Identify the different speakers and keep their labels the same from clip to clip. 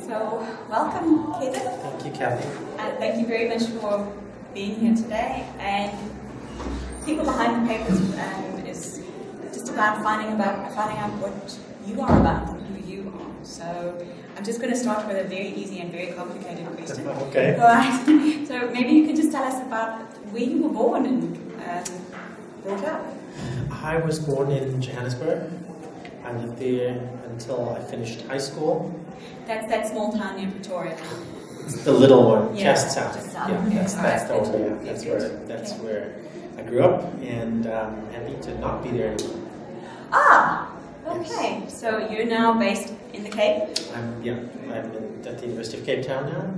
Speaker 1: So, welcome, Cathrine.
Speaker 2: Thank you, Kathy.
Speaker 1: And thank you very much for being here today. And People Behind the Papers is just about finding out what you are about and who you are. So, I'm just going to start with a very easy and very complicated question.
Speaker 2: Okay.
Speaker 1: All right. So, maybe you could just tell us about where you were born and brought up.
Speaker 2: I was born in Johannesburg. I lived there until I finished high school.
Speaker 1: That's that small town near Pretoria.
Speaker 2: It's the little one,
Speaker 1: Yeah,
Speaker 2: just south.
Speaker 1: just south.
Speaker 2: Yeah,
Speaker 1: Okay.
Speaker 2: that's the
Speaker 1: Alright,
Speaker 2: one.
Speaker 1: good.
Speaker 2: Yeah, that's
Speaker 1: Okay.
Speaker 2: where I grew up, and happy to not be there anymore.
Speaker 1: Ah, okay. So you're now based in the Cape?
Speaker 2: I'm at the University of Cape Town now,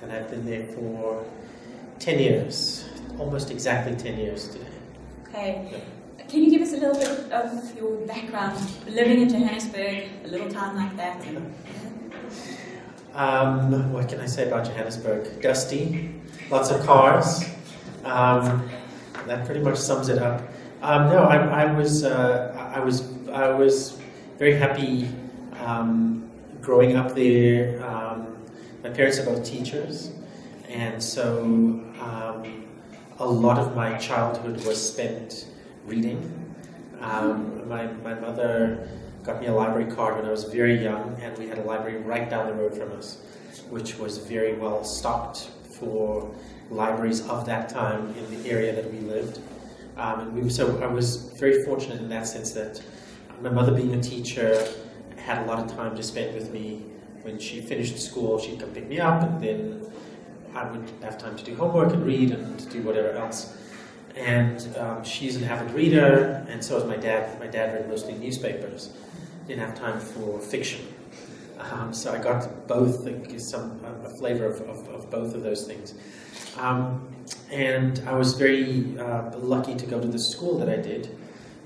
Speaker 2: and I've been there for 10 years, almost exactly 10 years today.
Speaker 1: Okay.
Speaker 2: Yeah.
Speaker 1: Can you give us a little bit of your background, living in Johannesburg, a little town like that?
Speaker 2: What can I say about Johannesburg? Dusty, lots of cars. That pretty much sums it up. No, I was very happy growing up there. My parents are both teachers, and so a lot of my childhood was spent reading. My mother got me a library card when I was very young, and we had a library right down the road from us, which was very well stocked for libraries of that time in the area that we lived. So I was very fortunate in that sense that my mother, being a teacher, had a lot of time to spend with me. When she finished school, she'd come pick me up, and then I would have time to do homework and read and do whatever else. And she's an avid reader, and so is my dad. My dad read mostly newspapers. Didn't have time for fiction. So I got both, a flavor of both of those things. And I was very lucky to go to the school that I did,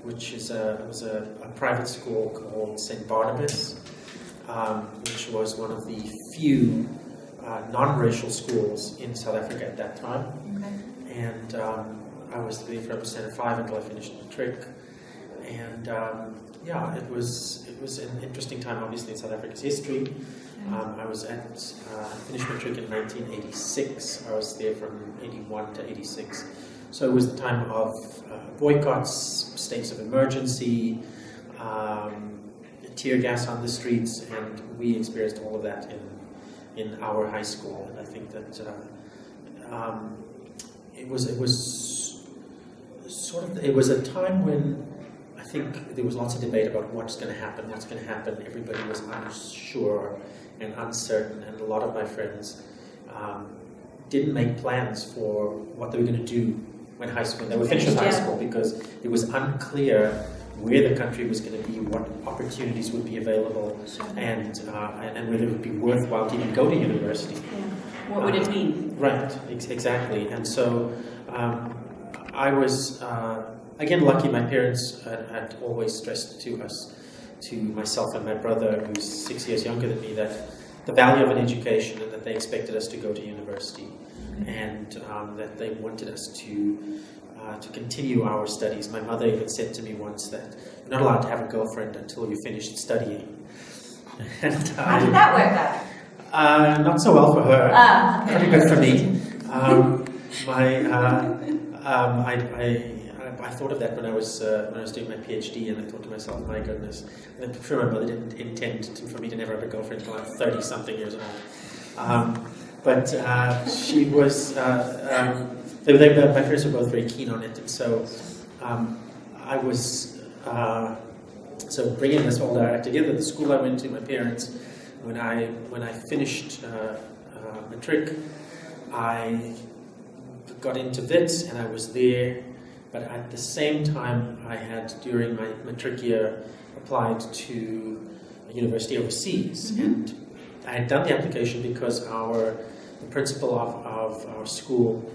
Speaker 2: which was a private school called St. Barnabas, which was one of the few non-racial schools in South Africa at that time. Okay. And I was there from Standard 5 until I finished matric. And yeah, it was an interesting time, obviously, in South Africa's history. I was finished matric in 1986. I was there from 81 to 86. So it was the time of boycotts, states of emergency, tear gas on the streets, and we experienced all of that in our high school. And I think that it was a time when I think there was lots of debate about what's going to happen. Everybody was unsure and uncertain, and a lot of my friends didn't make plans for what they were going to do when they were finished with high school, because it was unclear where the country was going to be, what opportunities would be available, and whether it would be worthwhile to even go to university.
Speaker 1: Yeah. What would it mean?
Speaker 2: Right, exactly. And so I was, again, lucky. My parents had always stressed to myself and my brother, who's 6 years younger than me, that the value of an education, and that they expected us to go to university, and that they wanted us to continue our studies. My mother even said to me once that you're not allowed to have a girlfriend until you finished studying. And,
Speaker 1: how did that work out?
Speaker 2: Not so well for her.
Speaker 1: Okay.
Speaker 2: Pretty good for me. I thought of that when I was doing my PhD, and I thought to myself, my goodness, I'm sure my mother didn't intend for me to never have a girlfriend until I'm 30-something years old. But she was. My parents were both very keen on it, and so I was. So bringing this all together, the school I went to, my parents, when I finished matric, I got into WITS, and I was there. But at the same time, I had, during my matric year, applied to a university overseas. And I had done the application because the principal of our school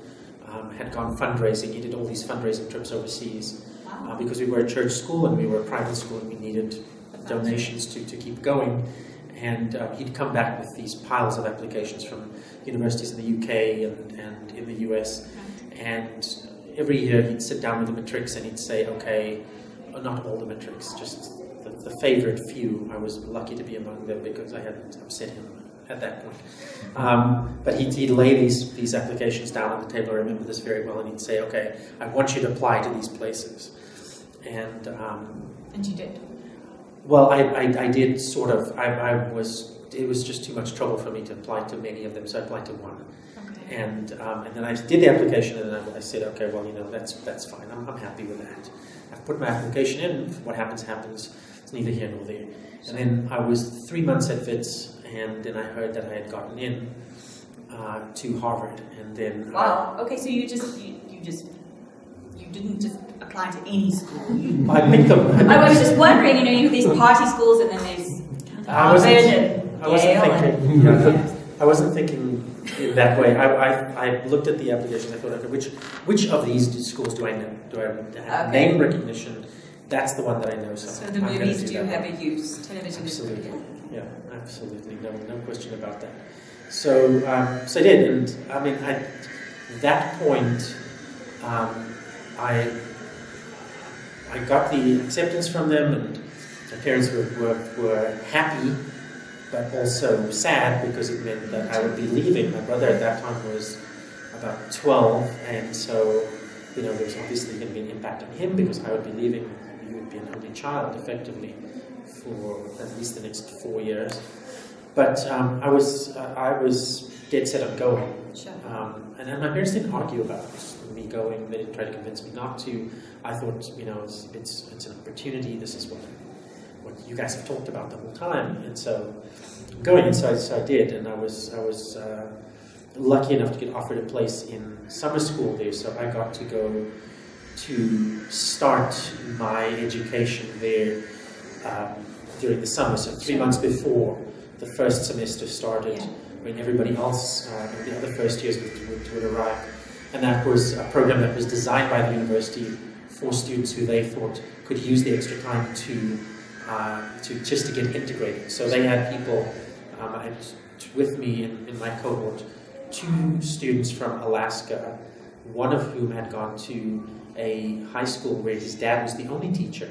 Speaker 2: had gone fundraising. He did all these fundraising trips overseas. Because we were a church school and we were a private school, and we needed donations to keep going. And he'd come back with these piles of applications from universities in the UK and in the US. And every year he'd sit down with the matrics and he'd say, okay, not all the matrics, just the favorite few. I was lucky to be among them because I hadn't upset him at that point. But he'd lay these applications down on the table. I remember this very well, and he'd say, "Okay, I want you to apply to these places." And
Speaker 1: you did?
Speaker 2: Well, I did sort of. It was just too much trouble for me to apply to many of them, so I applied to one.
Speaker 1: Okay.
Speaker 2: And then I did the application, and I said, "Okay, well, that's fine. I'm happy with that. I've put my application in. What happens, happens. It's neither here nor there." And then I was 3 months at Wits, and then I heard that I had gotten in to Harvard, and then
Speaker 1: wow. Okay, so you didn't just apply to any school.
Speaker 2: I picked them.
Speaker 1: I was just wondering, you have these party schools, and then there's Harvard and Yale.
Speaker 2: I wasn't thinking in that way. I looked at the applications. I thought, okay, which of these schools do I know? Do I have name recognition? That's the one that I know. So
Speaker 1: the movies do have a use. Television
Speaker 2: absolutely. Yeah, absolutely. No question about that. So I did, and I mean, at that point, I got the acceptance from them, and my parents were happy, but also sad because it meant that I would be leaving. My brother at that time was about 12, and so there was obviously going to be an impact on him because I would be leaving. He would be an only child, effectively, for at least the next 4 years. But I was dead set on going,
Speaker 1: sure.
Speaker 2: And my parents didn't argue about me going. They didn't try to convince me not to. I thought, it's an opportunity. This is what you guys have talked about the whole time, and so I'm going. And so I did, and I was lucky enough to get offered a place in summer school there. So I got to go to start my education there during the summer. So 3 months before the first semester started, when everybody else, the other first years would arrive. And that was a program that was designed by the university for students who they thought could use the extra time to just to get integrated. So they had people with me in my cohort, 2 students from Alaska, one of whom had gone to a high school where his dad was the only teacher.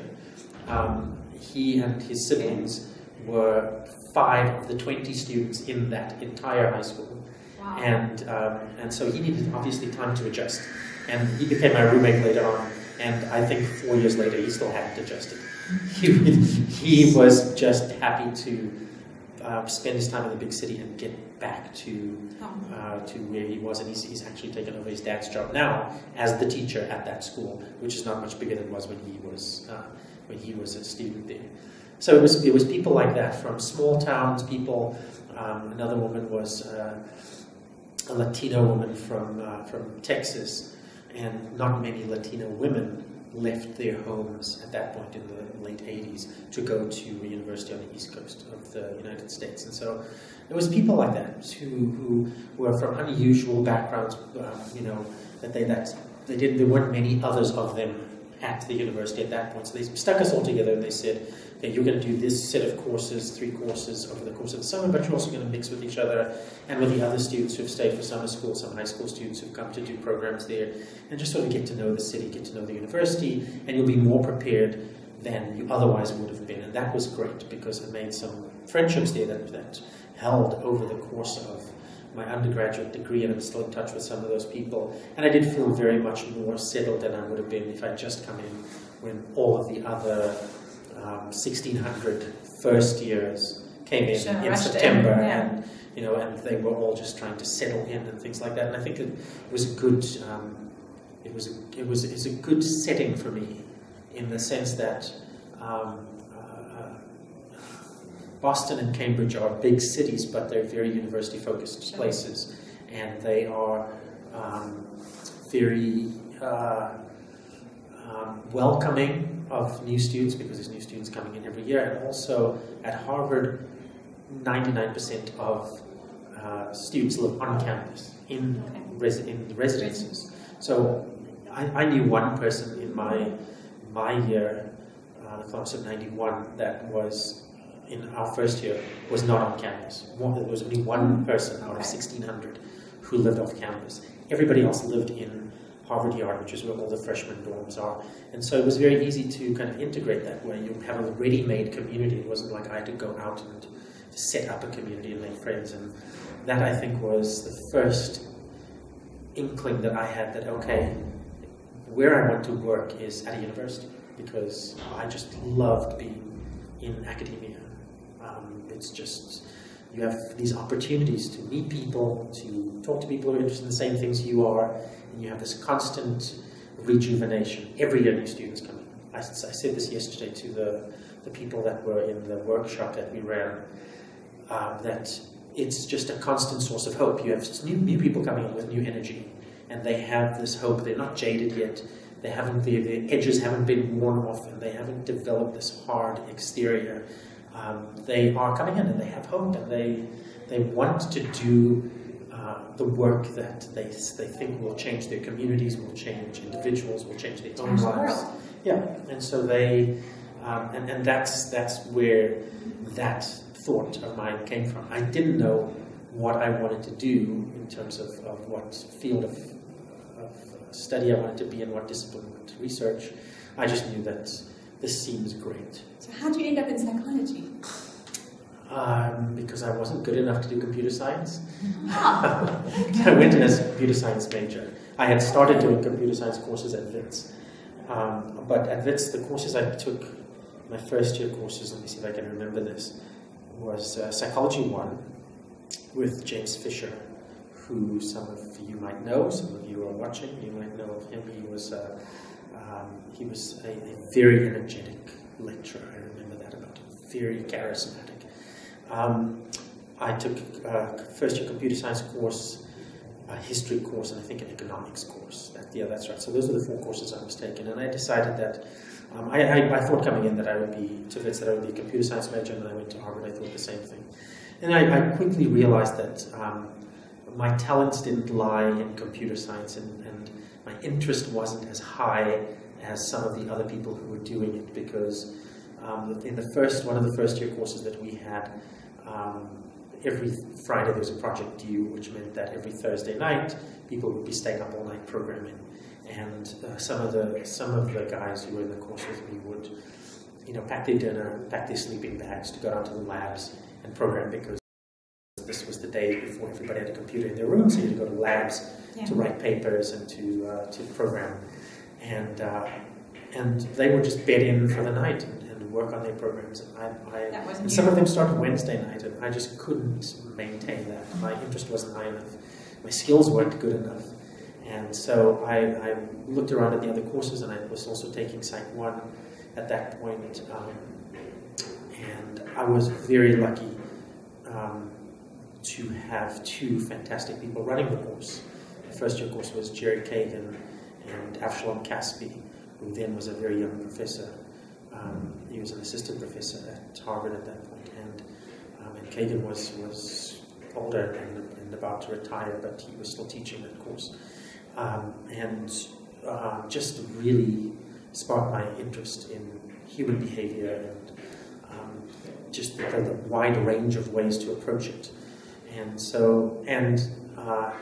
Speaker 2: He and his siblings were 5 of the 20 students in that entire high school.
Speaker 1: Wow.
Speaker 2: And so he needed, obviously, time to adjust. And he became my roommate later on, and I think 4 years later he still hadn't adjusted. He was just happy to spend his time in the big city and get back to where he was, and he's actually taken over his dad's job now as the teacher at that school, which is not much bigger than it was when he was a student there. So it was people like that from small towns. People. Another woman was a Latino woman from Texas, and not many Latino women left their homes at that point in the late 80s to go to a university on the east coast of the United States. And so it was people like that who were from unusual backgrounds, there weren't many others of them at the university at that point. So they stuck us all together and they said, okay, you're going to do this set of courses, 3 courses over the course of the summer, but you're also going to mix with each other and with the other students who've stayed for summer school, some high school students who've come to do programs there, and just sort of get to know the city, get to know the university, and you'll be more prepared than you otherwise would have been. And that was great because I made some friendships there that held over the course of my undergraduate degree, and I'm still in touch with some of those people. And I did feel very much more settled than I would have been if I'd just come in when all of the other 1,600 first years came in September, and and they were all just trying to settle in and things like that. And I think it was a good, it's a good setting for me, in the sense that Boston and Cambridge are big cities, but they're very university-focused places, and they are very welcoming of new students, because there's new students coming in every year. And also at Harvard, 99% of students live on campus in the residences. So I knew one person in my year, the class of '91, that was in our first year was not on campus. There was only one person out of 1,600 who lived off campus. Everybody else lived in Harvard Yard, which is where all the freshman dorms are. And so it was very easy to kind of integrate that way. You have a ready-made community. It wasn't like I had to go out and set up a community and make friends. And that, I think, was the first inkling that I had that, okay, where I want to work is at a university, because I just loved being in academia. It's just, you have these opportunities to meet people, to talk to people who are interested in the same things you are, and you have this constant rejuvenation. Every year new students come in. I said this yesterday to the people that were in the workshop that we ran, that it's just a constant source of hope. You have new people coming in with new energy, and they have this hope. They're not jaded yet. They haven't, their edges haven't been worn off, and they haven't developed this hard exterior. They are coming in and they have hope, and they want to do the work that they think will change their communities, will change individuals, will change their own lives. Yeah, and so they, and that's where that thought of mine came from. I didn't know what I wanted to do in terms of what field of study I wanted to be in, what discipline I wanted to research. I just knew that this seems great.
Speaker 1: So how did you end up in psychology?
Speaker 2: Because I wasn't good enough to do computer science. I went in as a computer science major. I had started doing computer science courses at WITS. But at WITS, the courses I took, my first year courses, let me see if I can remember this, was Psychology 1 with James Fisher, who some of you might know, some of you are watching, you might know of him. He was a very energetic lecturer. I remember that about him, very charismatic. I took a first year computer science course, a history course, and I think an economics course. That's right. So those were the 4 courses I was taking, and I decided that I thought coming in that I would be to WITS that I would be a computer science major, and then I went to Harvard. I thought the same thing, and I quickly realized that my talents didn't lie in computer science, and my interest wasn't as high as some of the other people who were doing it, because in one of the first year courses that we had, every Friday there was a project due, which meant that every Thursday night people would be staying up all night programming, and some of the guys who were in the course with me would, pack their dinner, pack their sleeping bags to go out to the labs and program, because this was the day before everybody had a computer in their room, so you had to go to labs to write papers and to program, and they would just bed in for the night and work on their programs. And some of them started Wednesday night, and I just couldn't maintain that. My interest wasn't high enough. My skills weren't good enough. And so I looked around at the other courses, and I was also taking Psych 1 at that point. And I was very lucky to have 2 fantastic people running the course. The first year course was Jerry Kagan and Avshalom Caspi, who then was a very young professor. He was an assistant professor at Harvard at that point, and Kagan was older and about to retire, but he was still teaching that course, and just really sparked my interest in human behavior and just the wide range of ways to approach it. And so,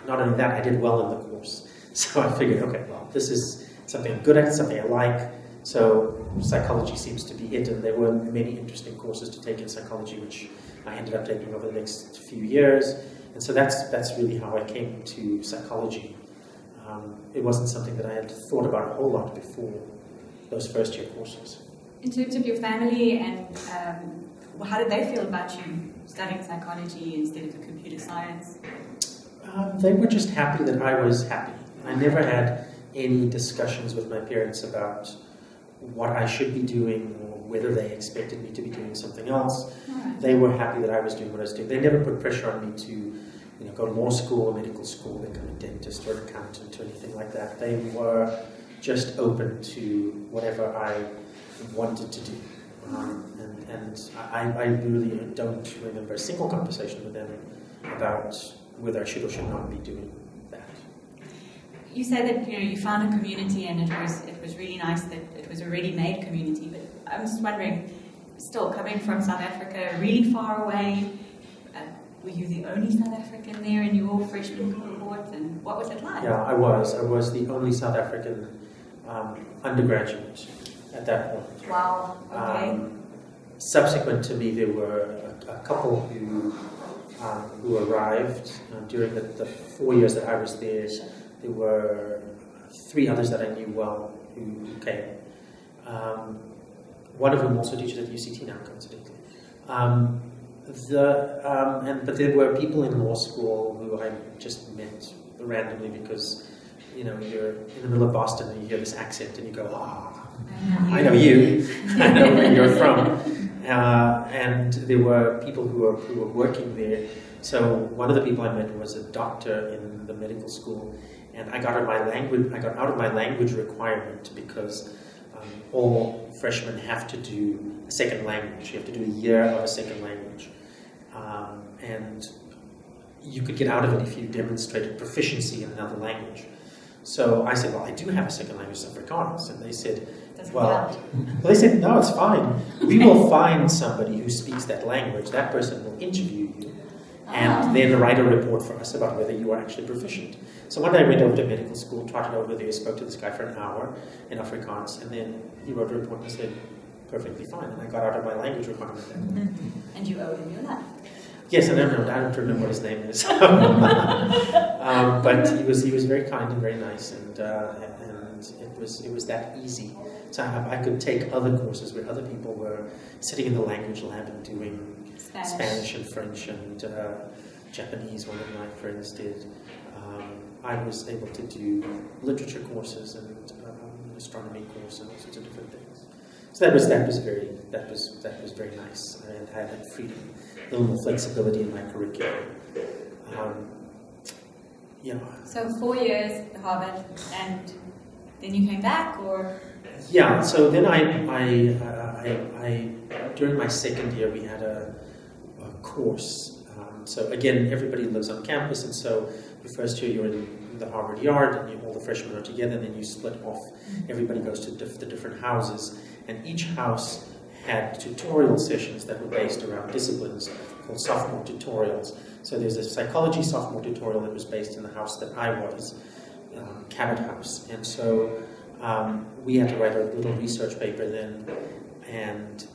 Speaker 2: not only that, I did well in the course. So I figured, okay, well, this is something I'm good at, something I like. So psychology seems to be it, and there were many interesting courses to take in psychology, which I ended up taking over the next few years. And so that's really how I came to psychology. It wasn't something that I had thought about a whole lot before those first year courses.
Speaker 1: In terms of your family, and how did they feel about you studying psychology instead of computer science?
Speaker 2: They were just happy that I was happy. I never had any discussions with my parents about what I should be doing or whether they expected me to be doing something else. Right. They were happy that I was doing what I was doing. They never put pressure on me to go to law school or medical school, become a dentist or an accountant or anything like that. They were just open to whatever I wanted to do. And I really don't remember a single conversation with them about whether I should or should not be doing that.
Speaker 1: You said that you found a community, and it was really nice that it was a ready-made community. But I was just wondering, still coming from South Africa, really far away, were you the only South African there in your freshman cohort, and what was it like?
Speaker 2: Yeah, I was. I was the only South African undergraduate at that point.
Speaker 1: Wow. Okay.
Speaker 2: subsequent to me, there were a couple who arrived during the 4 years that I was there. There were 3 others that I knew well who came. One of them also teaches at UCT now, coincidentally. But there were people in law school who I just met randomly because, you know, you're in the middle of Boston and you hear this accent and you go, I know you, I know where you're from. And there were people who were working there. So one of the people I met was a doctor in the medical school, and I got out of my language requirement because all freshmen have to do a second language. You have to do a year of a second language. And you could get out of it if you demonstrated proficiency in another language. So I said, well, I do have a second language, Afrikaans. And they said, they said, no, it's fine. We will find somebody who speaks that language. That person will interview you and then write a report for us about whether you are actually proficient. So one day I went over to medical school, trotted over there, spoke to this guy for an hour in Afrikaans, and then he wrote a report and said, perfectly fine. And I got out of my language requirement then.
Speaker 1: And you owed him your life.
Speaker 2: Yes, I don't remember what his name is. But he was very kind and very nice, and it was that easy. So I could take other courses where other people were sitting in the language lab and doing Spanish and French and Japanese. One of my friends did. I was able to do literature courses and astronomy courses and all sorts of different things. So that was very nice, and I had that freedom, a little more flexibility in my curriculum. Yeah. So
Speaker 1: 4 years at Harvard, and then you came back, or?
Speaker 2: Yeah. So then I during my second year we had a course. So again, everybody lives on campus, and so the first year you're in the Harvard yard, and all the freshmen are together, and then you split off. Everybody goes to the different houses, and each house had tutorial sessions that were based around disciplines called sophomore tutorials. So there's a psychology sophomore tutorial that was based in the house that I was, Cabot House, and so we had to write a little research paper then, and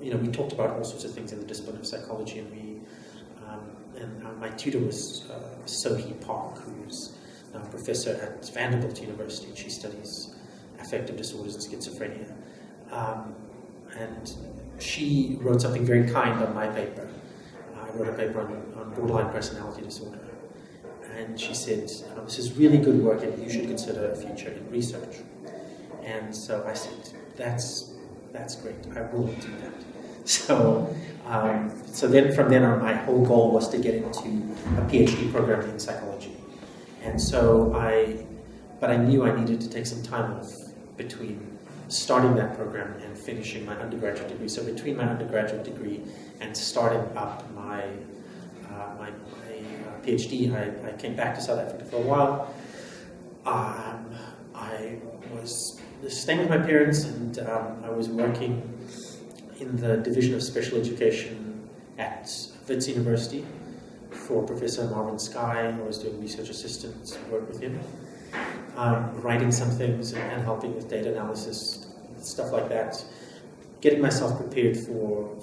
Speaker 2: you know, we talked about all sorts of things in the discipline of psychology, and my tutor was Sohee Park, who's now a professor at Vanderbilt University, and she studies affective disorders and schizophrenia. And she wrote something very kind on my paper. I wrote a paper on borderline personality disorder. And she said, this is really good work and you should consider a future in research. And so I said, that's great, I will do that. So then from then on, my whole goal was to get into a PhD program in psychology. And so but I knew I needed to take some time off between starting that program and finishing my undergraduate degree. So between my undergraduate degree and starting up my PhD, I came back to South Africa for a while. I was staying with my parents, and I was working in the Division of Special Education at Wits University for Professor Marvin Sky. I was doing research assistant work with him, writing some things and helping with data analysis, stuff like that, getting myself prepared for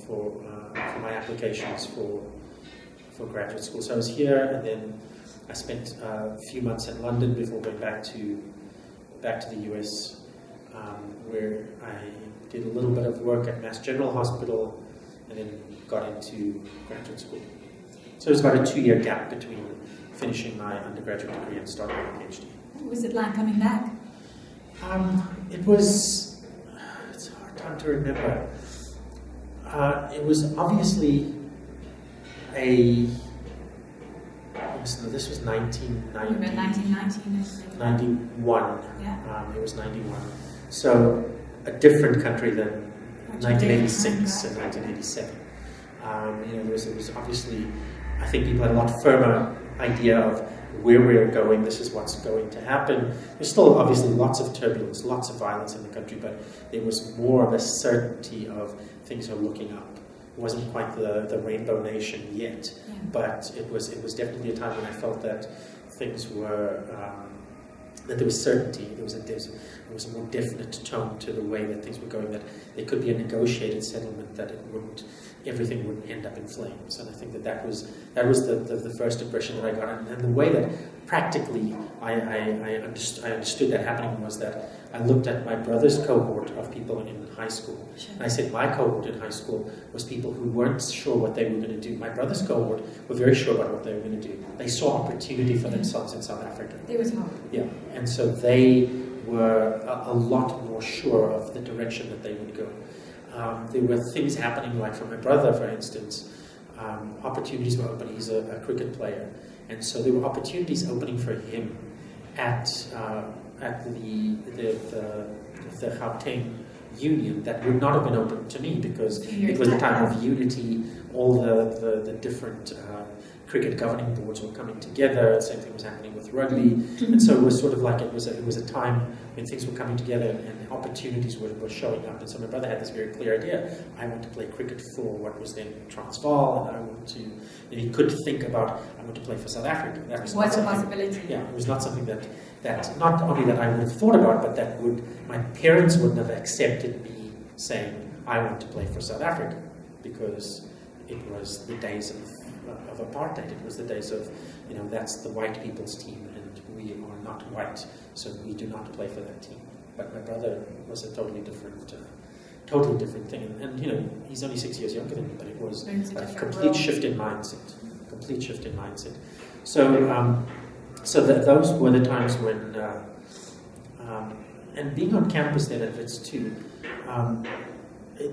Speaker 2: my applications for graduate school. So I was here, and then I spent a few months in London before going back to the US, where I did a little bit of work at Mass General Hospital, and then got into graduate school. So it was about a 2-year gap between finishing my undergraduate degree and starting my PhD.
Speaker 1: What was it like coming back?
Speaker 2: It's a hard time to remember. It was obviously this was 1991.
Speaker 1: Yeah.
Speaker 2: It was 91. So a different country than 1986 and 1987. It was obviously, I think people had a lot firmer idea of where we're going, this is what's going to happen. There's still obviously lots of turbulence, lots of violence in the country, but there was more of a certainty of things are looking up. It wasn't quite the rainbow nation yet, but it was definitely a time when I felt that things were there was certainty, there was a more definite tone to the way that things were going, that there could be a negotiated settlement, that everything wouldn't end up in flames. And I think that was the first impression that I got. And the way that practically I understood that happening was that I looked at my brother's cohort of people in high school.
Speaker 1: Sure.
Speaker 2: And I said my cohort in high school was people who weren't sure what they were going to do. My brother's cohort were very sure about what they were going to do. They saw opportunity for themselves in South Africa.
Speaker 1: There was hope.
Speaker 2: Yeah, and so they were a lot more sure of the direction that they would go. There were things happening, like for my brother, for instance, opportunities were open. He's a cricket player, and so there were opportunities opening for him at the Gauteng Union that would not have been open to me, because it was a time of unity. All the different cricket governing boards were coming together. The same thing was happening with rugby, and so it was sort of like it was a time when things were coming together and opportunities were showing up. And so my brother had this very clear idea: I want to play cricket for what was then Transvaal, and I want to. And he could think about, I want to play for South Africa. That was
Speaker 1: a possibility.
Speaker 2: Yeah, it was not something that not only that I would have thought about, but that my parents wouldn't have accepted me saying I want to play for South Africa, because it was the days of apartheid. It was the days of, that's the white people's team, and we are not white, so we do not play for that team. But my brother was a totally different thing, and he's only 6 years younger than me, but it was a complete shift in mindset. So those were the times when, and being on campus then at Wits too,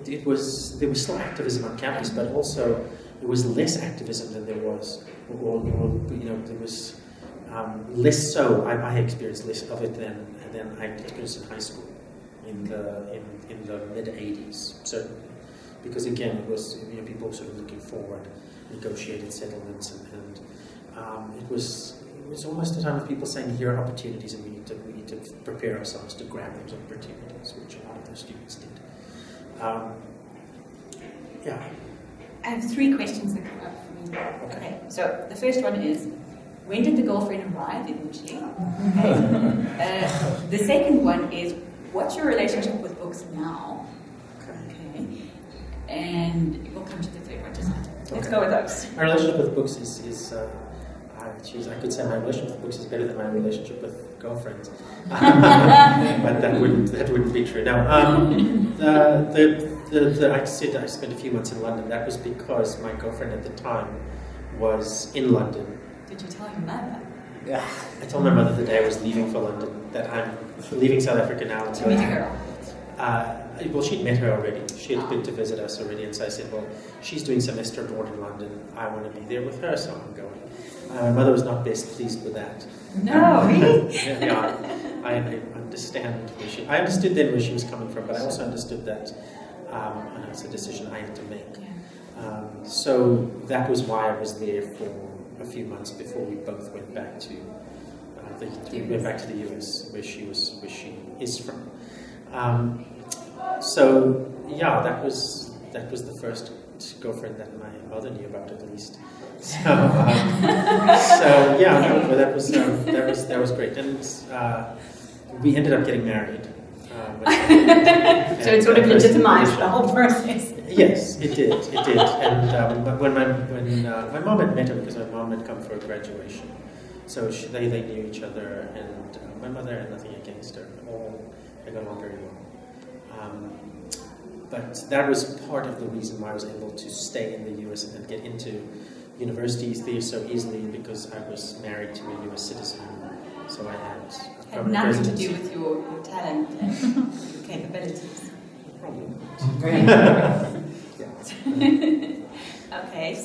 Speaker 2: there was still activism on campus, but also there was less activism than there was, or there was less so. I experienced less of it than I experienced in high school, in the mid '80s, certainly, because again it was people sort of looking forward, negotiated settlements, and it was almost a time of people saying, here are opportunities, and we need to prepare ourselves to grab those opportunities, which a lot of the students did. Yeah.
Speaker 1: I have 3 questions that come up for me. Okay. So the first one is, when did the girlfriend arrive eventually? Okay. The second one is, what's your relationship with books now? Okay. And we'll come to the third one just now. Let's go with those.
Speaker 2: My relationship with books is I could say my relationship with books is better than my relationship with girlfriends, but that wouldn't be true. Now, I said I spent a few months in London. That was because my girlfriend at the time was in London.
Speaker 1: Did you tell your mother?
Speaker 2: Yeah, I told my mother the day I was leaving for London that I'm leaving South Africa now.
Speaker 1: To meet a girl.
Speaker 2: Well, she'd met her already. She had been to visit us already, and so I said, well, she's doing semester abroad in London. I want to be there with her, so I'm going. My mother was not best pleased with that.
Speaker 1: No, really?
Speaker 2: Yeah, I understand. I understood then where she was coming from, but I also understood that it's a decision I had to make.
Speaker 1: Yeah.
Speaker 2: So that was why I was there for a few months before we both went back to the US, where she is from. So yeah, that was the first girlfriend that my mother knew about, at least. So yeah, no, that was great, and we ended up getting married.
Speaker 1: So it sort of legitimized the whole process.
Speaker 2: Yes, it did, and when my mom had met him, because my mom had come for a graduation, so they knew each other, and my mother had nothing against her. They got along very well. But that was part of the reason why I was able to stay in the US and then get into universities there so easily, because I was married to a US citizen. So I had
Speaker 1: nothing to do with your talent and your capabilities. Okay,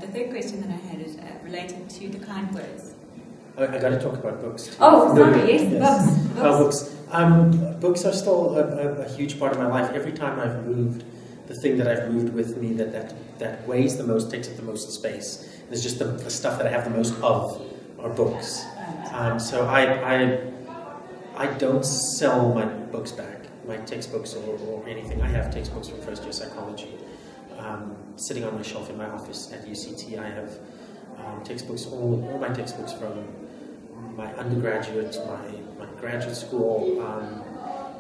Speaker 1: the third question that I had is related to the kind words.
Speaker 2: I got to talk about books too.
Speaker 1: Oh, sorry, yes, books.
Speaker 2: Books are still a huge part of my life. Every time I've moved, the thing that I've moved with me that weighs the most, takes up the most space, is just the stuff that I have the most of are books. So I don't sell my books back, my textbooks or anything. I have textbooks from first year psychology sitting on my shelf in my office at UCT. I have textbooks, all my textbooks from my undergraduate, my graduate school.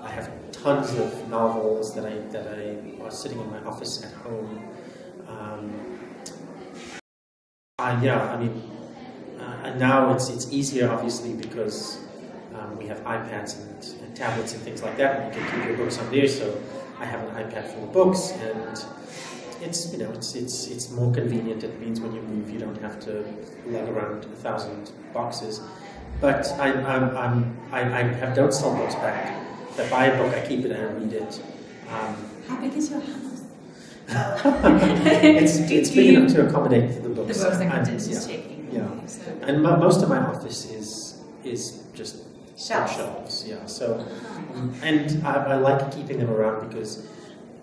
Speaker 2: I have tons of novels that I are sitting in my office at home. And now it's easier, obviously, because we have iPads and tablets and things like that, and you can keep your books on there. So I have an iPad full of books, and it's more convenient. It means when you move, you don't have to lug around 1,000 boxes. But I don't sell books back. If I buy a book, I keep it and I read it.
Speaker 1: How big is your house?
Speaker 2: It's big enough to accommodate the books.
Speaker 1: The books, I'm just checking.
Speaker 2: Yeah, and most of my office is just
Speaker 1: shelves.
Speaker 2: Yeah. So, and I like keeping them around because,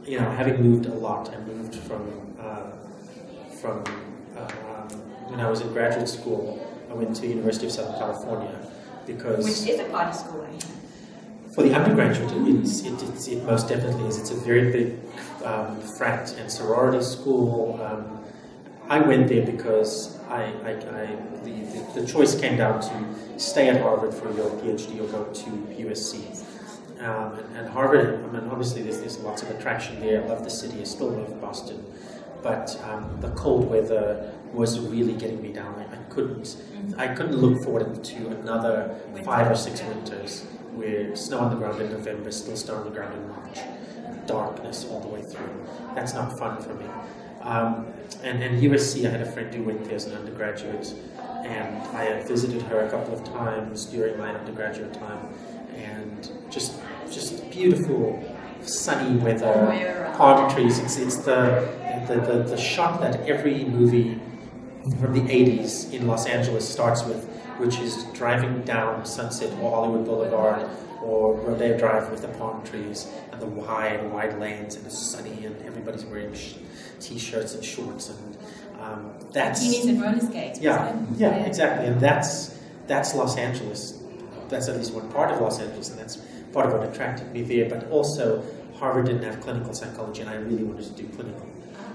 Speaker 2: having moved a lot, I moved from when I was in graduate school. I went to University of Southern California because
Speaker 1: which is a party school.
Speaker 2: For the undergraduate, it most definitely is. It's a very big frat and sorority school. I went there because the choice came down to stay at Harvard for your PhD or go to USC. And Harvard, obviously there's lots of attraction there. I love the city. I still love Boston. But the cold weather was really getting me down. I couldn't look forward to another 5 or 6 winters where snow on the ground in November, still snow on the ground in March, darkness all the way through. That's not fun for me. And USC, I had a friend who went there as an undergraduate, and I had visited her a couple of times during my undergraduate time, and just beautiful, sunny weather, palm trees. It's the shot that every movie from the 80s in Los Angeles starts with, which is driving down Sunset or Hollywood Boulevard or Rodeo Drive with the palm trees and the wide lanes, and it's sunny and everybody's wearing t-shirts and shorts, and that's
Speaker 1: bikinis and roller skates.
Speaker 2: Yeah, exactly, and that's Los Angeles. That's at least one part of Los Angeles, and that's part of what attracted me there. But also, Harvard didn't have clinical psychology, and I really wanted to do clinical.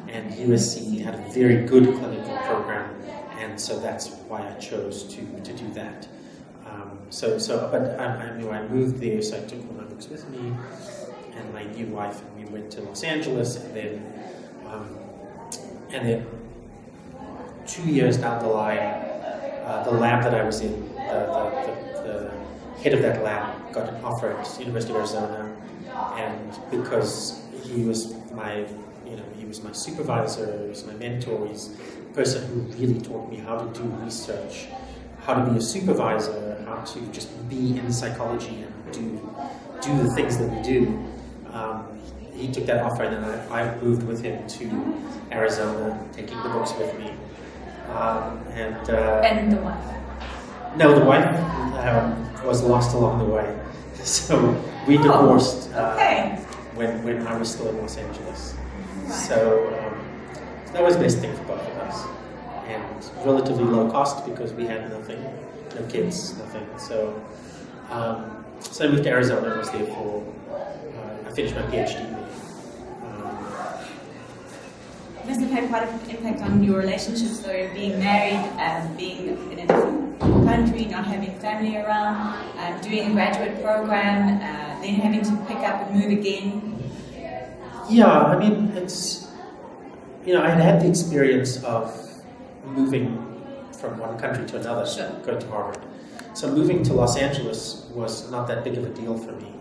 Speaker 2: And USC had a very good clinical program, and so that's why I chose to do that. But I moved there, so I took all my books with me, and my new wife, and we went to Los Angeles, and then 2 years down the line, the lab that I was in, the head of that lab got an offer at the University of Arizona, and because he was my supervisor, he was my mentor, he's the person who really taught me how to do research, how to be a supervisor, how to just be in psychology and do the things that we do. He took that offer, and then I moved with him to Arizona, taking the books with me.
Speaker 1: And the wife?
Speaker 2: No, the wife was lost along the way. So we divorced when I was still in Los Angeles. Right. So that was the best thing for both of us. And relatively low cost because we had nothing, no kids, nothing. So I moved to Arizona and was there for, I finished my PhD.
Speaker 1: It must have had quite an impact on your relationships, though, being married, being in a different country, not having family around, doing a graduate program, then having to pick up and move again.
Speaker 2: Yeah, it's, I had the experience of moving from one country to another, going to Harvard. So moving to Los Angeles was not that big of a deal for me.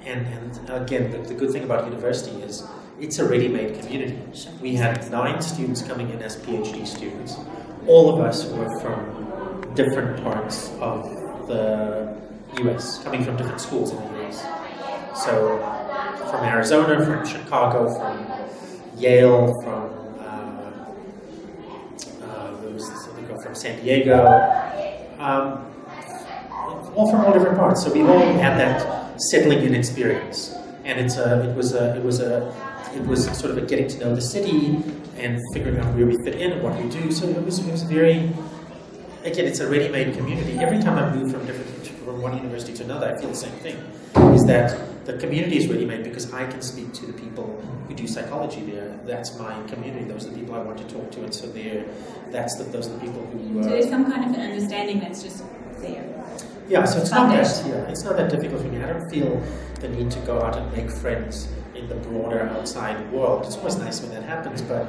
Speaker 2: And again, the good thing about university is it's a ready-made community. We had 9 students coming in as PhD students. All of us were from different parts of the US, coming from different schools in the US. So from Arizona, from Chicago, from Yale, from from San Diego, all from all different parts. So we all had that settling in experience, and it was sort of a getting to know the city and figuring out where we fit in and what we do. So it was very, again, it's a ready-made community. Every time I move from one university to another, I feel the same thing. is that the community is ready-made because I can speak to the people who do psychology there. That's my community. Those are the people I want to talk to, and so those are the people who.
Speaker 1: So there's some kind of an understanding that's just there.
Speaker 2: Yeah, so it's not that difficult for me. I don't feel the need to go out and make friends in the broader outside world. It's always nice when that happens, but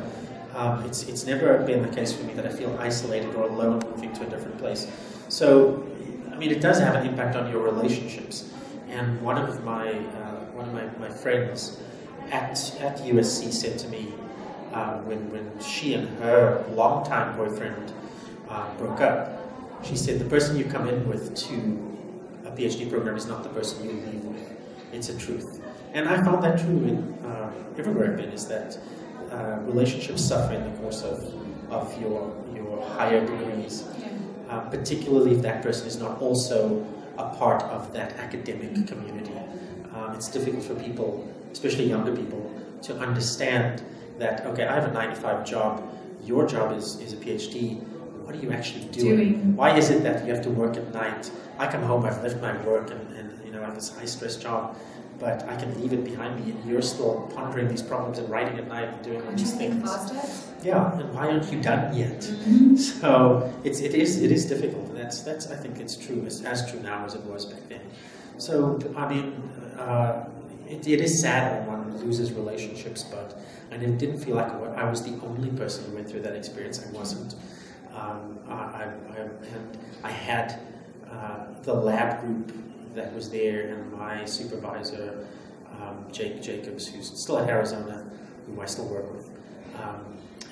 Speaker 2: it's never been the case for me that I feel isolated or alone moving to a different place. So, I mean, it does have an impact on your relationships. And one of my friends at USC said to me when she and her longtime boyfriend broke up, she said, the person you come in with to a PhD program is not the person you leave with. It's a truth. And I found that true in everywhere I've been, is that relationships suffer in the course of your higher degrees, particularly if that person is not also a part of that academic community. It's difficult for people, especially younger people, to understand that, okay, I have a 9-to-5 job, your job is a PhD, what are you actually doing? Why is it that you have to work at night? I come home, I've left my work, and you know, I have this high-stress job, but I can leave it behind me, and you're still pondering these problems and writing at night and doing all these things. Yeah, and why aren't you done yet? So it is difficult. And that's I think it's true. It's as true now as it was back then. So I mean, it is sad when one loses relationships, but I didn't feel like I was the only person who went through that experience. I wasn't. I had the lab group that was there, and my supervisor, Jake Jacobs, who's still at Arizona, whom I still work with,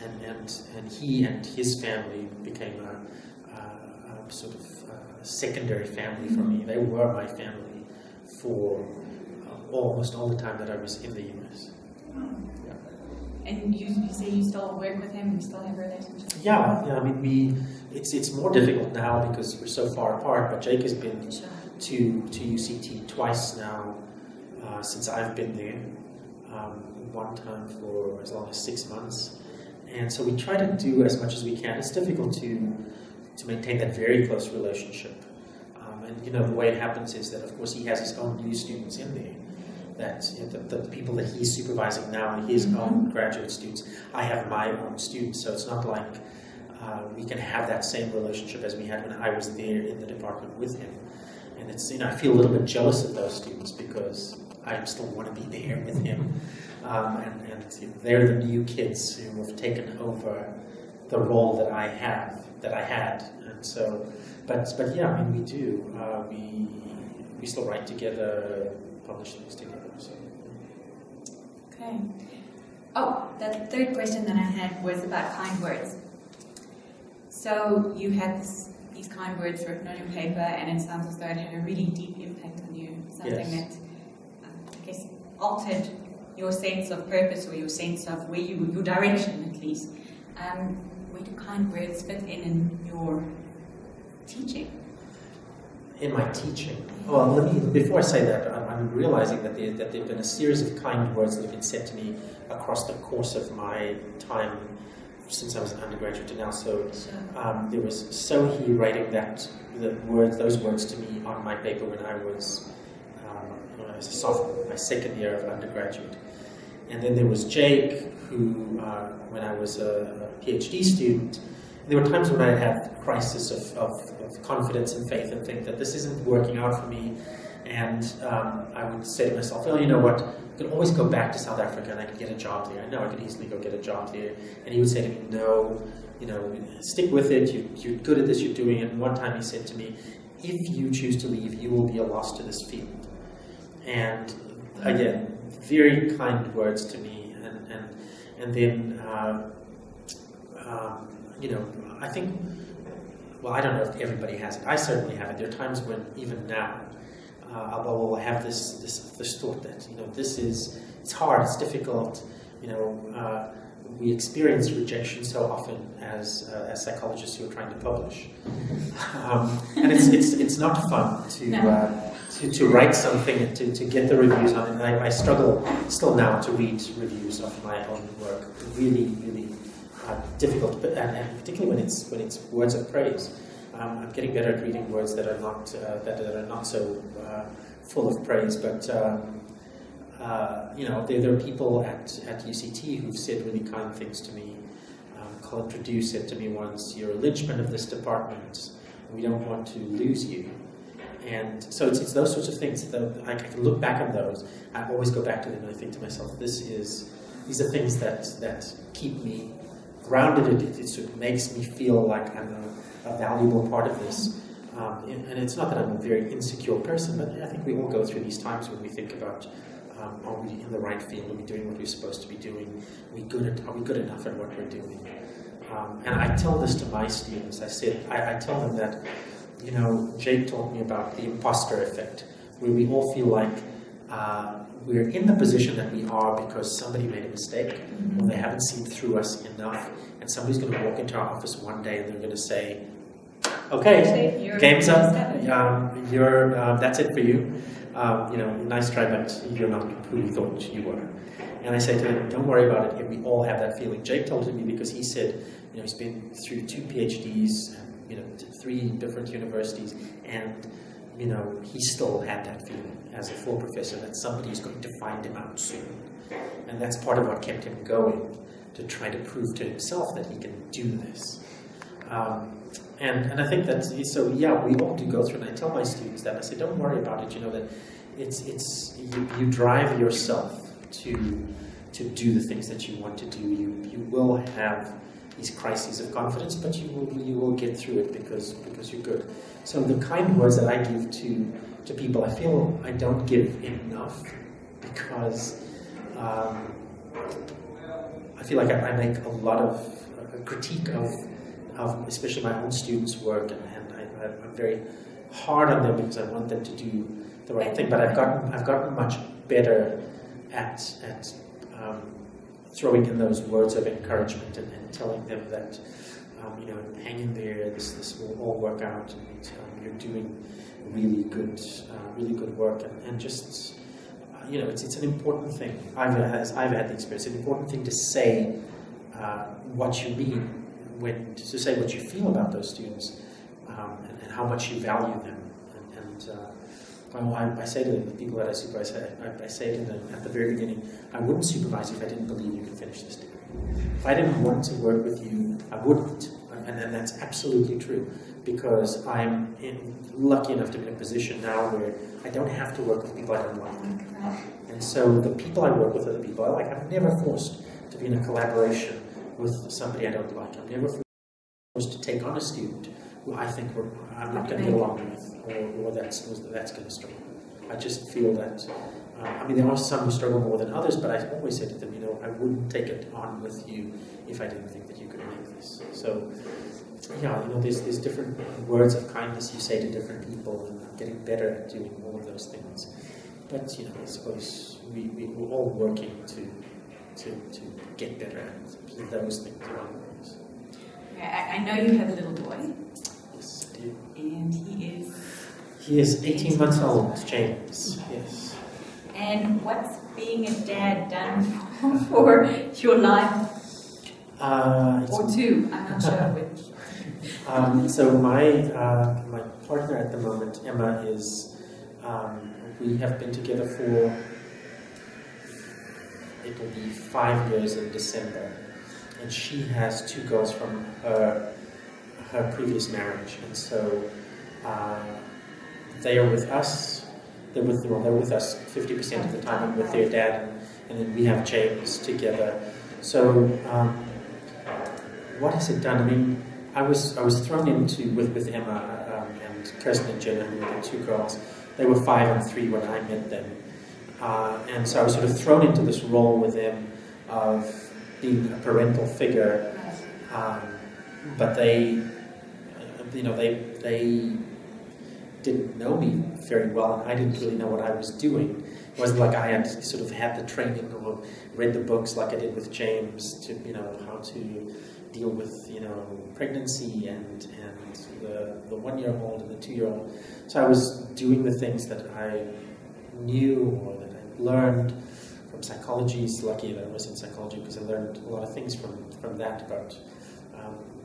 Speaker 2: and he and his family became a sort of secondary family for me. They were my family for almost all the time that I was in the US.
Speaker 1: And you say you still work with him, you still have a relationship?
Speaker 2: Yeah. I mean, it's more difficult now because we're so far apart. But Jake has been to UCT twice now since I've been there. One time for as long as 6 months, and so we try to do as much as we can. It's difficult to maintain that very close relationship, and you know, the way it happens is that of course he has his own new students in there. That you know, the people that he's supervising now are his own graduate students. I have my own students, so it's not like we can have that same relationship as we had when I was there in the department with him. And it's, you know, I feel a little bit jealous of those students because I still want to be there with him. And they're the new kids who have taken over the role that I had. And so, but yeah, I mean, we do. We still write together, publish things together. So.
Speaker 1: Okay. Oh, the third question that I had was about kind words. So you had these kind words written on your paper, and it sounds as though it had a really deep impact on you. Something that, I guess, altered your sense of purpose or your sense of where your direction, at least. Where do kind words fit in your teaching?
Speaker 2: In my teaching? Well, before I say that, I'm realizing that there have been a series of kind words that have been said to me across the course of my time since I was an undergraduate to now. So there was Sohi writing those words to me on my paper when I was a sophomore, my second year of undergraduate. And then there was Jake, who, when I was a PhD student, there were times when I had crisis of confidence and faith and think that this isn't working out for me. And I would say to myself, well, you know what, I could always go back to South Africa and I could get a job there. I know I could easily go get a job there. And he would say to me, no, you know, stick with it, you're good at this, you're doing it. And one time he said to me, if you choose to leave, you will be a loss to this field. And again, very kind words to me. And then, you know, I think, well, I don't know if everybody has it. I certainly have it. There are times when, even now, I will have this thought that, you know, it's hard, it's difficult, you know, we experience rejection so often as psychologists who are trying to publish. And it's not fun to write something and to get the reviews on it. And I struggle still now to read reviews of my own work. Really, really difficult, and particularly when it's words of praise. I'm getting better at reading words that are not so full of praise, but you know, there are people at UCT who've said really kind things to me. Colin Purdue said to me once, "You're a linchpin of this department. We don't want to lose you." And so it's those sorts of things that I can look back on those. I always go back to them and I think to myself, these are things that keep me grounded. It sort of makes me feel like I'm a valuable part of this. And it's not that I'm a very insecure person, but I think we all go through these times when we think about, are we in the right field? Are we doing what we're supposed to be doing? Are we good enough at what we're doing? And I tell this to my students. I tell them that, you know, Jake told me about the imposter effect, where we all feel like we're in the position that we are because somebody made a mistake, or they haven't seen through us enough, and somebody's going to walk into our office one day and they're going to say, "Okay, game's up. That's it for you. You know, nice try, but you're not who we thought you were." And I say to them, "Don't worry about it. We all have that feeling." Jake told me because he said, you know, he's been through 2 PhDs, you know, 3 different universities, and you know, he still had that feeling as a full professor that somebody is going to find him out soon, and that's part of what kept him going, to try to prove to himself that he can do this. And I think that, so yeah, we all do go through, and I tell my students that, I say, don't worry about it, you know, that you drive yourself to do the things that you want to do. You will have these crises of confidence, but you will get through it because you're good. So the kind words that I give to people, I feel I don't give enough, because I feel like I make a lot of critique of especially my own students' work, and I'm very hard on them because I want them to do the right thing. But I've gotten much better at throwing in those words of encouragement and telling them that, you know, hang in there, this will all work out, and you're doing really good work, and just, you know, it's an important thing. I've had the experience. It's an important thing to say what you mean, to say what you feel about those students, and how much you value them. I say to them, the people that I supervise, I say to them at the very beginning, I wouldn't supervise you if I didn't believe you could finish this degree. If I didn't want to work with you, I wouldn't. And that's absolutely true, because I'm lucky enough to be in a position now where I don't have to work with people I don't like. And so the people I work with are the people I like. I'm never forced to be in a collaboration with somebody I don't like. I'm never forced to take on a student who I think I'm not going to get along with, or that's going to struggle. I just feel that, I mean, there are some who struggle more than others, but I always say to them, you know, I wouldn't take it on with you if I didn't think that you could make this. So, yeah, you know, there's different words of kindness you say to different people, and I'm getting better at doing all of those things. But, you know, I suppose we're all working to get better at those things.
Speaker 1: I know you have a little boy.
Speaker 2: Yes, I do.
Speaker 1: And
Speaker 2: he is 18 months old, James. Yes.
Speaker 1: And what's being a dad done for your life? Or 2, I'm not sure which.
Speaker 2: So my partner at the moment, Emma, is, we have been together for, it will be 5 years in December. And she has 2 girls from her previous marriage, and so they are with us. They're with us 50% of the time, and with their dad, and then we have James together. So what has it done? I mean, I was thrown into with Emma and Kirsten and Jenna, who were the 2 girls. They were 5 and 3 when I met them, and so I was sort of thrown into this role with them of being a parental figure, but they, you know, they didn't know me very well, and I didn't really know what I was doing. It wasn't like I had sort of had the training or read the books like I did with James to, you know, how to deal with, you know, pregnancy and the 1-year-old and the 2-year-old. So I was doing the things that I knew or that I learned from psychology. It's lucky that I was in psychology, because I learned a lot of things from that about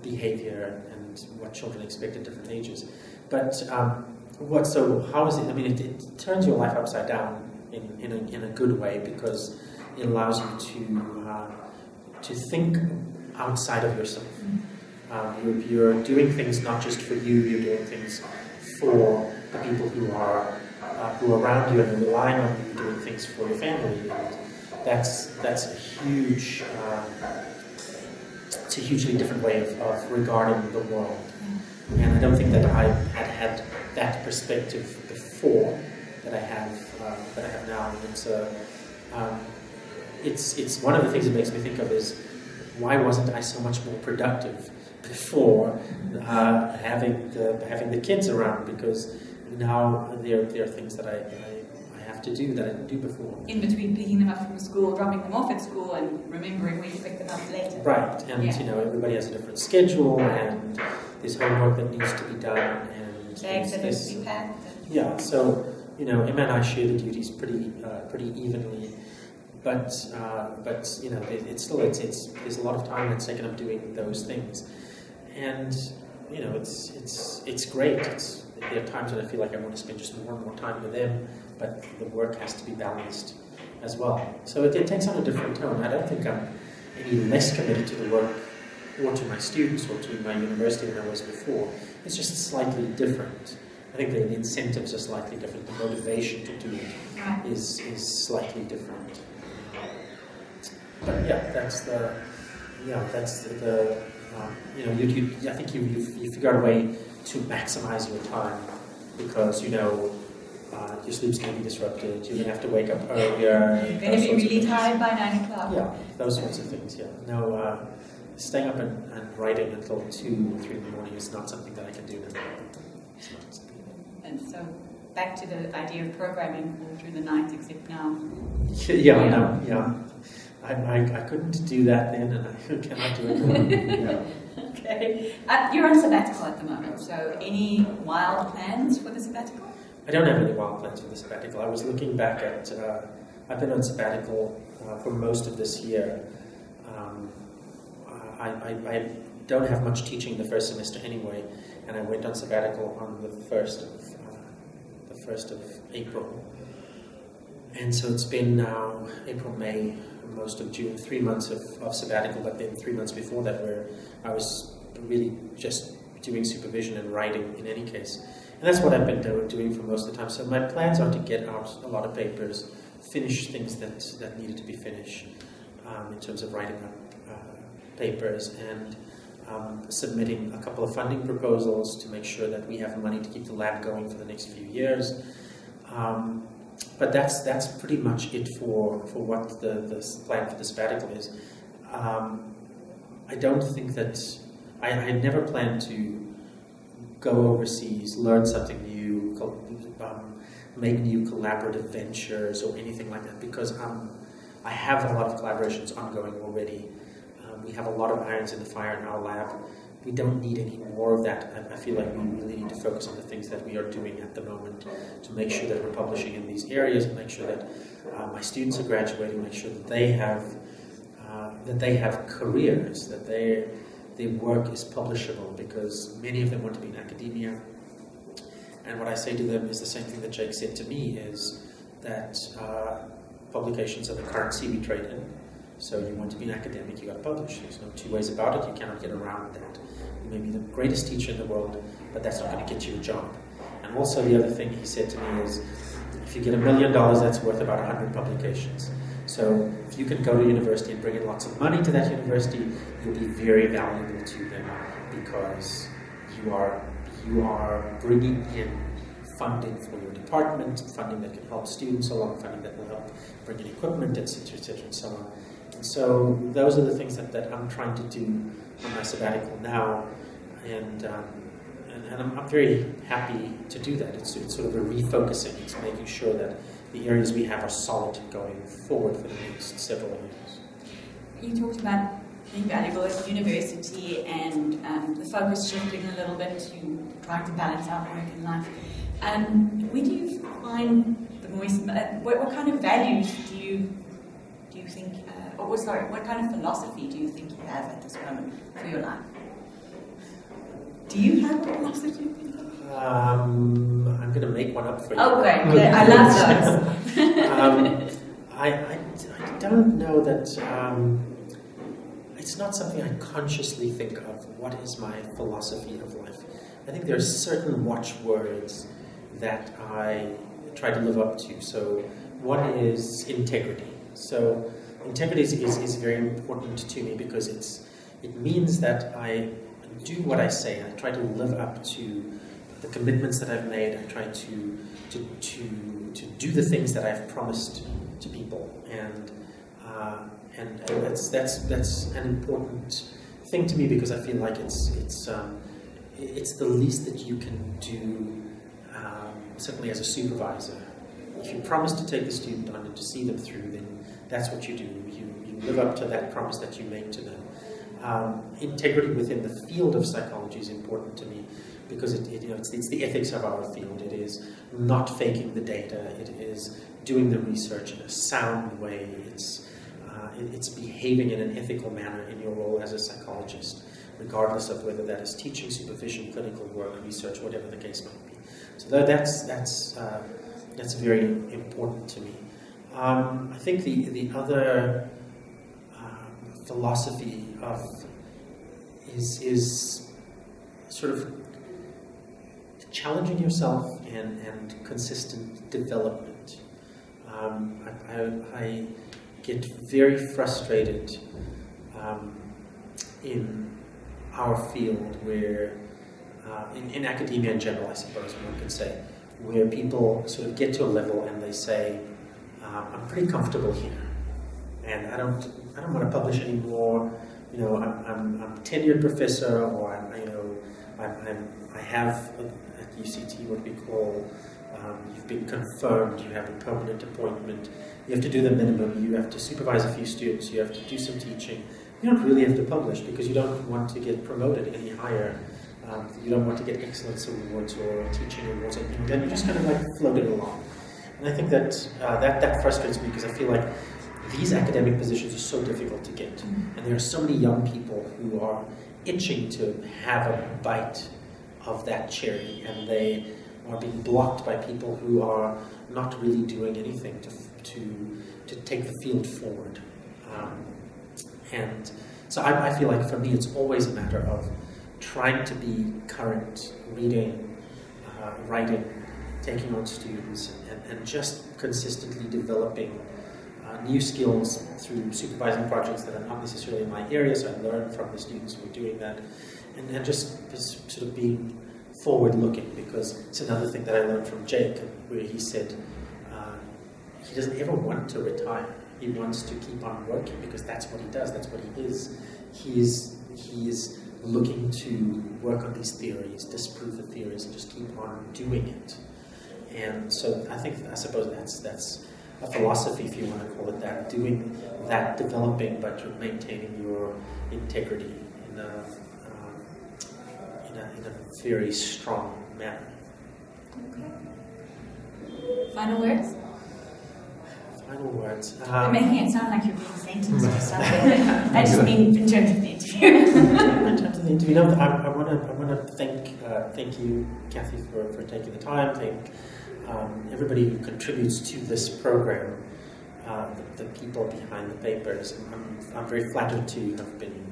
Speaker 2: behavior and what children expect at different ages. But So how is it? I mean, it turns your life upside down in a good way, because it allows you to think outside of yourself. You're doing things not just for you. You're doing things for the people who are around you, and are relying on you, doing things for your family. And that's a huge. It's a hugely different way of regarding the world. And I don't think that I had that perspective before that I have now. And it's one of the things that makes me think of is, why wasn't I so much more productive before having the kids around? Because now there are things that I have to do that I didn't do before.
Speaker 1: In between picking them up from school, dropping them off at school, and remembering when you pick them up later.
Speaker 2: Right, and everybody has a different schedule, and there's homework that needs to be done, and
Speaker 1: bags that need to be packed.
Speaker 2: Yeah, so Emma and I share the duties pretty evenly, but it's still there's a lot of time that's taken up doing those things, and it's great. There are times when I feel like I want to spend just more and more time with them, but the work has to be balanced as well. So it takes on a different tone. I don't think I'm any less committed to the work or to my students or to my university than I was before. It's just slightly different. I think the incentives are slightly different. The motivation to do it is slightly different. But yeah, I think you figure out a way to maximize your time, because your sleep's going to be disrupted. You're going to have to wake up earlier.
Speaker 1: You're going to be really tired by 9 o'clock.
Speaker 2: Yeah, those sorts of things. Yeah, no, staying up and writing until 2 or 3 in the morning is not something that I can do now.
Speaker 1: And so, back to the idea of programming all through the night, except now.
Speaker 2: I couldn't do that then, and I cannot do it now. Yeah.
Speaker 1: Okay. You're on sabbatical at the moment, so any wild plans for the sabbatical?
Speaker 2: I don't have any wild plans for the sabbatical. I was looking back at, I've been on sabbatical for most of this year. I don't have much teaching the first semester anyway, and I went on sabbatical on the 1st of April. And so it's been now April, May, most of June, 3 months of sabbatical, but then 3 months before that where I was really just doing supervision and writing in any case. And that's what I've been doing for most of the time. So my plans are to get out a lot of papers, finish things that needed to be finished in terms of writing up papers, and submitting a couple of funding proposals to make sure that we have money to keep the lab going for the next few years. But that's pretty much it for what the plan for the sabbatical is. I don't think that I had never planned to go overseas, learn something new, make new collaborative ventures or anything like that, because I have a lot of collaborations ongoing already. We have a lot of irons in the fire in our lab. We don't need any more of that. I feel like we really need to focus on the things that we are doing at the moment to make sure that we're publishing in these areas, make sure that my students are graduating, make sure that they have careers, that their work is publishable, because many of them want to be in academia. And what I say to them is the same thing that Jake said to me, is that publications are the currency we trade in. So you want to be an academic, you got to publish. There's no two ways about it. You cannot get around that. You may be the greatest teacher in the world, but that's not going to get you a job. And also the other thing he said to me is, if you get $1 million, that's worth about 100 publications. So if you can go to university and bring in lots of money to that university, you'll be very valuable to them, because you are bringing in funding for your department, funding that can help students along, funding that will help bring in equipment, etc., and so on. And so those are the things that I'm trying to do on my sabbatical now, and I'm very happy to do that. It's sort of a refocusing. It's making sure that the areas we have are solid going forward for the next several years. You
Speaker 1: talked about being valuable at university and the focus shifting a little bit to trying to balance out work and life. Where do you find the most? What kind of values do you think? What kind of philosophy do you think you have at this moment for your life? Do you have a philosophy?
Speaker 2: I'm going to make one up for you.
Speaker 1: Oh, great. Okay. I love those.
Speaker 2: I don't know that, it's not something I consciously think of. What is my philosophy of life? I think there are certain watchwords that I try to live up to. So one is integrity. So integrity is very important to me because it means that I do what I say. I try to live up to the commitments that I've made. I try to do the things that I've promised to people, and that's an important thing to me because I feel like it's the least that you can do. Certainly as a supervisor, if you promise to take the student on and to see them through, then that's what you do. You live up to that promise that you make to them. Integrity within the field of psychology is important to me because it's the ethics of our field. It is not faking the data. It is doing the research in a sound way. It's behaving in an ethical manner in your role as a psychologist, regardless of whether that is teaching, supervision, clinical work, research, whatever the case might be. So that's very important to me. I think the other philosophy of is sort of challenging yourself and consistent development. I get very frustrated in our field where, in academia in general, I suppose one could say, where people sort of get to a level and they say, I'm pretty comfortable here, and I don't want to publish anymore. I'm a tenured professor, or I have at UCT what we call you've been confirmed. You have a permanent appointment. You have to do the minimum. You have to supervise a few students. You have to do some teaching. You don't really have to publish because you don't want to get promoted any higher. You don't want to get excellence awards or teaching awards, and then you're just kind of like floating along. And I think that that frustrates me because I feel like these academic positions are so difficult to get, and there are so many young people who are itching to have a bite of that cherry, and they are being blocked by people who are not really doing anything to take the field forward. And so I feel like for me it's always a matter of trying to be current, reading, writing, taking on students, and just consistently developing new skills through supervising projects that are not necessarily in my area, so I learn from the students who are doing that, and just sort of being forward-looking, because it's another thing that I learned from Jake, where he said he doesn't ever want to retire. He wants to keep on working because that's what he does, that's what he is. He is looking to work on these theories, disprove the theories, and just keep on doing it. And so I suppose that's a philosophy, if you want to call it that, doing that, developing, but maintaining your integrity in a very strong manner.
Speaker 1: Okay. Final words?
Speaker 2: Final words.
Speaker 1: You're making it sound like you're being sentenced or something. I just mean in terms of the interview.
Speaker 2: In terms of the interview, no, I want to thank you, Kathy, for taking the time. Thank everybody who contributes to this program, the people behind the papers. I'm very flattered to have been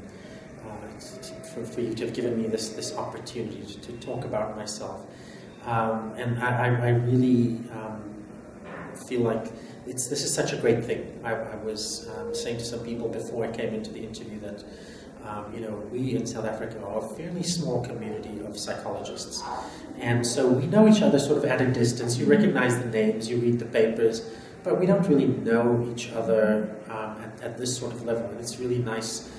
Speaker 2: for you to have given me this opportunity to talk about myself, and I really feel like this is such a great thing. I was saying to some people before I came into the interview that we in South Africa are a fairly small community of psychologists, and so we know each other sort of at a distance. You recognize the names, you read the papers, but we don't really know each other at this sort of level, and it's really nice.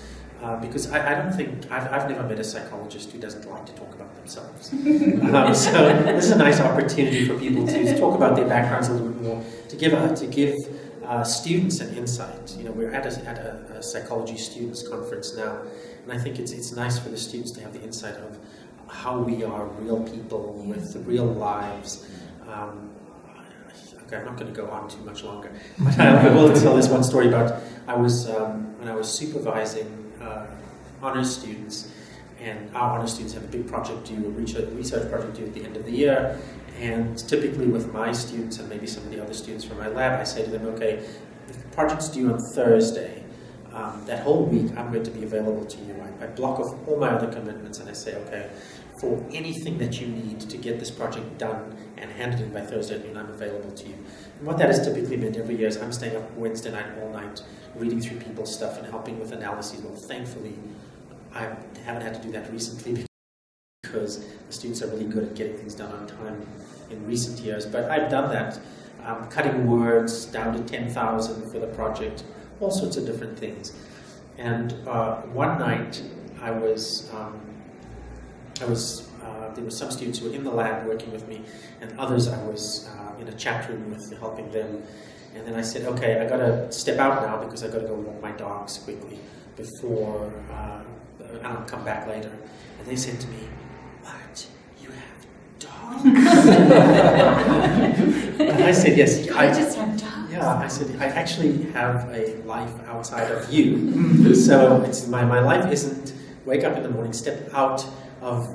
Speaker 2: Because I don't think, I've never met a psychologist who doesn't like to talk about themselves. So this is a nice opportunity for people to talk about their backgrounds a little bit more, to give students an insight. We're at a psychology students conference now, and I think it's nice for the students to have the insight of how we are real people with real lives. Okay, I'm not going to go on too much longer, but I will tell this one story about when I was supervising honors students, and our honor students have a big project due, a research project due at the end of the year. And typically with my students and maybe some of the other students from my lab, I say to them, okay, if the project's due on Thursday, that whole week I'm going to be available to you. I block off all my other commitments and I say, okay, for anything that you need to get this project done and handed in by Thursday at noon, I'm available to you. And what that has typically meant every year is I'm staying up Wednesday night all night, reading through people's stuff and helping with analyses. Well, thankfully, I haven't had to do that recently because the students are really good at getting things done on time in recent years. But I've done that, cutting words down to 10,000 for the project, all sorts of different things. And one night, there were some students who were in the lab working with me, and others I was in a chat room with, helping them. And then I said, okay, I gotta step out now because I gotta go walk my dogs quickly before, and I'll come back later. And they said to me, what? You have dogs? And I said, yes.
Speaker 1: I just have dogs.
Speaker 2: Yeah, I said, I actually have a life outside of you. So it's, my life isn't wake up in the morning, step out of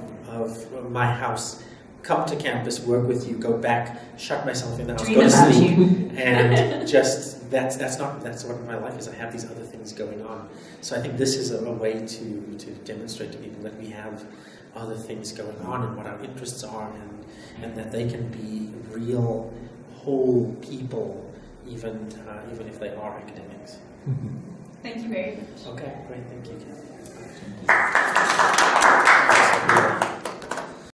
Speaker 2: my house, come to campus, work with you, go back, shut myself in the house, go to sleep, and just that's what my life is. I have these other things going on. So I think this is a way to demonstrate to people that we have other things going on and what our interests are, and that they can be real, whole people, even if they are academics.
Speaker 1: Thank you very much.
Speaker 2: Okay, great, thank you, Catherine.